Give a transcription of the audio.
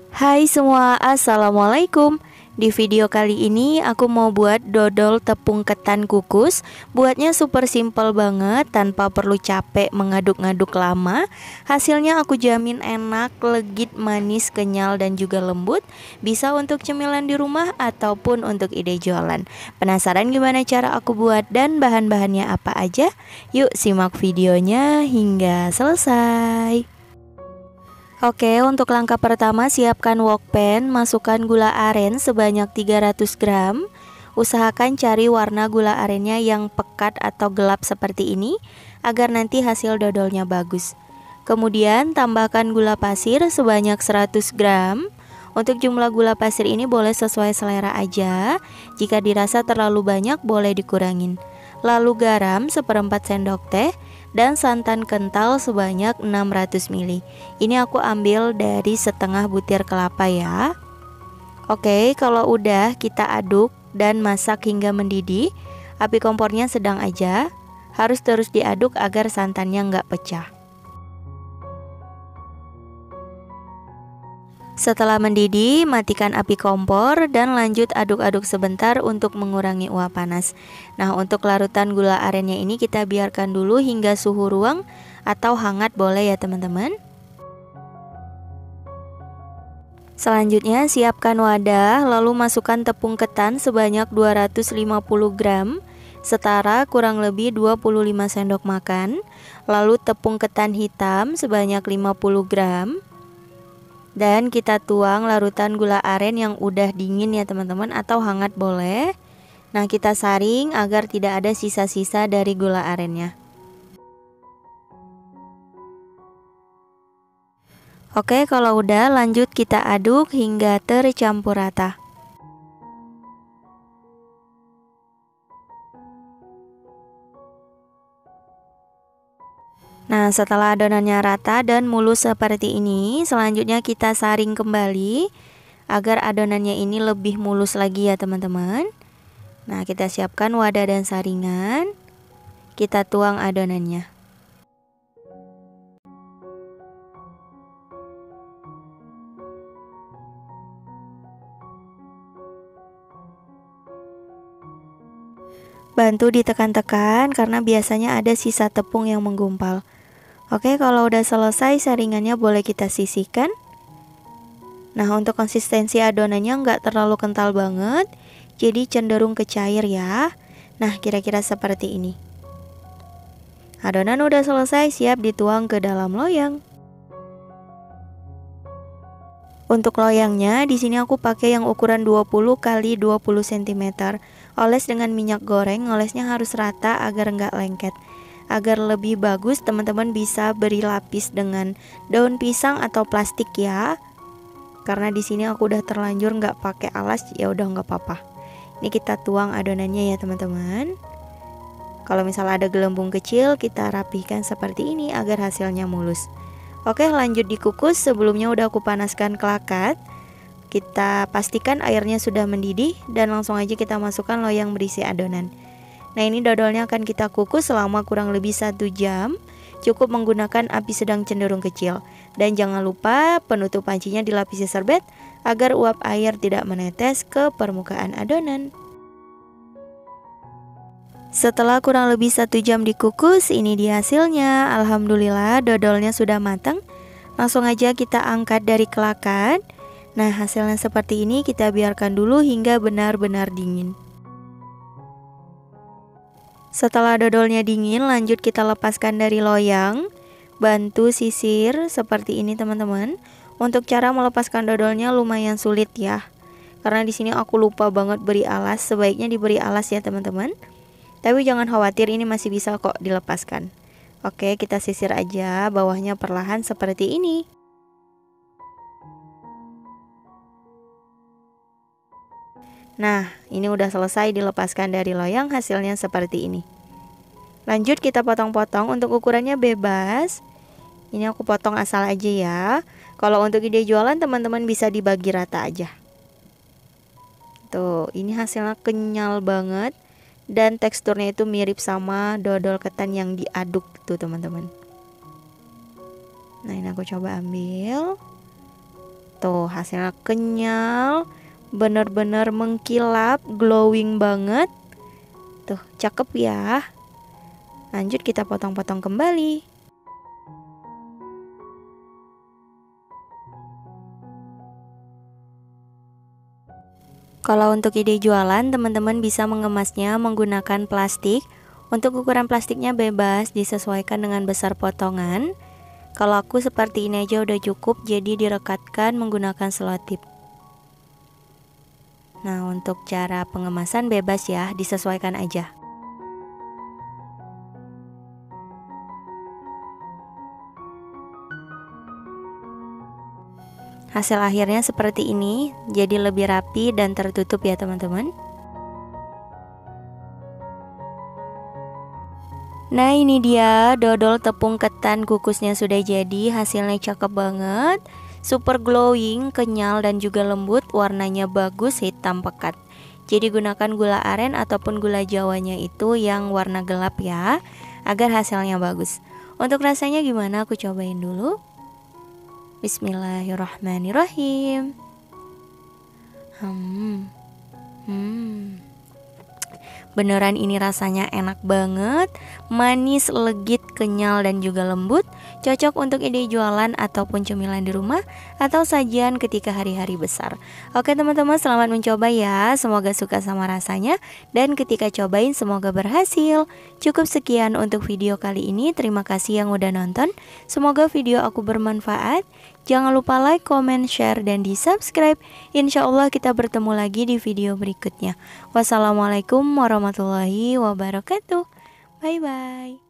Hai semua, assalamualaikum. Di video kali ini aku mau buat dodol tepung ketan kukus. Buatnya super simple banget, tanpa perlu capek mengaduk-ngaduk lama. Hasilnya aku jamin enak, legit, manis, kenyal, dan juga lembut. Bisa untuk cemilan di rumah ataupun untuk ide jualan. Penasaran gimana cara aku buat dan bahan-bahannya apa aja? Yuk simak videonya hingga selesai. Oke, untuk langkah pertama siapkan wok pan, masukkan gula aren sebanyak 300 gram. Usahakan cari warna gula arennya yang pekat atau gelap seperti ini, agar nanti hasil dodolnya bagus. Kemudian tambahkan gula pasir sebanyak 100 gram. Untuk jumlah gula pasir ini boleh sesuai selera aja. Jika dirasa terlalu banyak boleh dikurangin. Lalu garam seperempat sendok teh dan santan kental sebanyak 600 ml. Ini aku ambil dari setengah butir kelapa ya. Oke, kalau udah kita aduk dan masak hingga mendidih. Api kompornya sedang aja. Harus terus diaduk agar santannya nggak pecah. Setelah mendidih, matikan api kompor dan lanjut aduk-aduk sebentar untuk mengurangi uap panas. Nah, untuk larutan gula arennya ini kita biarkan dulu hingga suhu ruang atau hangat boleh ya teman-teman. Selanjutnya siapkan wadah, lalu masukkan tepung ketan sebanyak 250 gram, setara kurang lebih 25 sendok makan. Lalu tepung ketan hitam sebanyak 50 gram. Dan kita tuang larutan gula aren yang udah dingin ya teman-teman, atau hangat boleh. Nah, kita saring agar tidak ada sisa-sisa dari gula arennya. Oke, kalau udah lanjut kita aduk hingga tercampur rata. Nah, setelah adonannya rata dan mulus seperti ini, selanjutnya kita saring kembali agar adonannya ini lebih mulus lagi ya teman-teman. Nah, kita siapkan wadah dan saringan. Kita tuang adonannya. Bantu ditekan-tekan karena biasanya ada sisa tepung yang menggumpal. Oke, kalau udah selesai saringannya boleh kita sisihkan. Nah, untuk konsistensi adonannya nggak terlalu kental banget, jadi cenderung ke cair ya. Nah, kira-kira seperti ini. Adonan udah selesai, siap dituang ke dalam loyang. Untuk loyangnya, di sini aku pakai yang ukuran 20 x 20 cm. Oles dengan minyak goreng, olesnya harus rata agar nggak lengket. Agar lebih bagus, teman-teman bisa beri lapis dengan daun pisang atau plastik ya. Karena di sini aku udah terlanjur nggak pakai alas, ya udah nggak apa-apa. Ini kita tuang adonannya ya teman-teman. Kalau misalnya ada gelembung kecil, kita rapihkan seperti ini agar hasilnya mulus. Oke, lanjut dikukus. Sebelumnya udah aku panaskan kelakat. Kita pastikan airnya sudah mendidih dan langsung aja kita masukkan loyang berisi adonan. Nah, ini dodolnya akan kita kukus selama kurang lebih 1 jam. Cukup menggunakan api sedang cenderung kecil. Dan jangan lupa penutup pancinya dilapisi serbet agar uap air tidak menetes ke permukaan adonan. Setelah kurang lebih 1 jam dikukus, ini dia hasilnya. Alhamdulillah dodolnya sudah matang. Langsung aja kita angkat dari kelakat. Nah, hasilnya seperti ini, kita biarkan dulu hingga benar-benar dingin. Setelah dodolnya dingin, lanjut kita lepaskan dari loyang. Bantu sisir seperti ini teman-teman. Untuk cara melepaskan dodolnya lumayan sulit ya. Karena di sini aku lupa banget beri alas. Sebaiknya diberi alas ya teman-teman. Tapi jangan khawatir, ini masih bisa kok dilepaskan. Oke, kita sisir aja bawahnya perlahan seperti ini. Nah, ini udah selesai dilepaskan dari loyang, hasilnya seperti ini. Lanjut kita potong-potong, untuk ukurannya bebas. Ini aku potong asal aja ya. Kalau untuk ide jualan teman-teman bisa dibagi rata aja. Tuh, ini hasilnya kenyal banget. Dan teksturnya itu mirip sama dodol ketan yang diaduk tuh teman-teman. Nah, ini aku coba ambil. Tuh hasilnya kenyal, bener-bener mengkilap, glowing banget. Tuh cakep ya. Lanjut kita potong-potong kembali. Kalau untuk ide jualan, teman-teman bisa mengemasnya menggunakan plastik. Untuk ukuran plastiknya bebas, disesuaikan dengan besar potongan. Kalau aku seperti ini aja udah cukup, jadi direkatkan menggunakan selotip. Nah, untuk cara pengemasan bebas ya, disesuaikan aja. Hasil akhirnya seperti ini, jadi lebih rapi dan tertutup ya teman-teman. Nah ini dia dodol tepung ketan kukusnya sudah jadi. Hasilnya cakep banget, super glowing, kenyal dan juga lembut. Warnanya bagus, hitam pekat. Jadi gunakan gula aren ataupun gula jawanya itu yang warna gelap ya, agar hasilnya bagus. Untuk rasanya gimana, aku cobain dulu. Bismillahirrahmanirrahim. Beneran ini rasanya enak banget, manis, legit, kenyal dan juga lembut. Cocok untuk ide jualan ataupun cemilan di rumah atau sajian ketika hari-hari besar. Oke teman-teman, selamat mencoba ya. Semoga suka sama rasanya dan ketika cobain semoga berhasil. Cukup sekian untuk video kali ini. Terima kasih yang udah nonton. Semoga video aku bermanfaat. Jangan lupa like, comment, share, dan di subscribe. Insya Allah kita bertemu lagi di video berikutnya. Wassalamualaikum warahmatullahi wabarakatuh. Bye bye.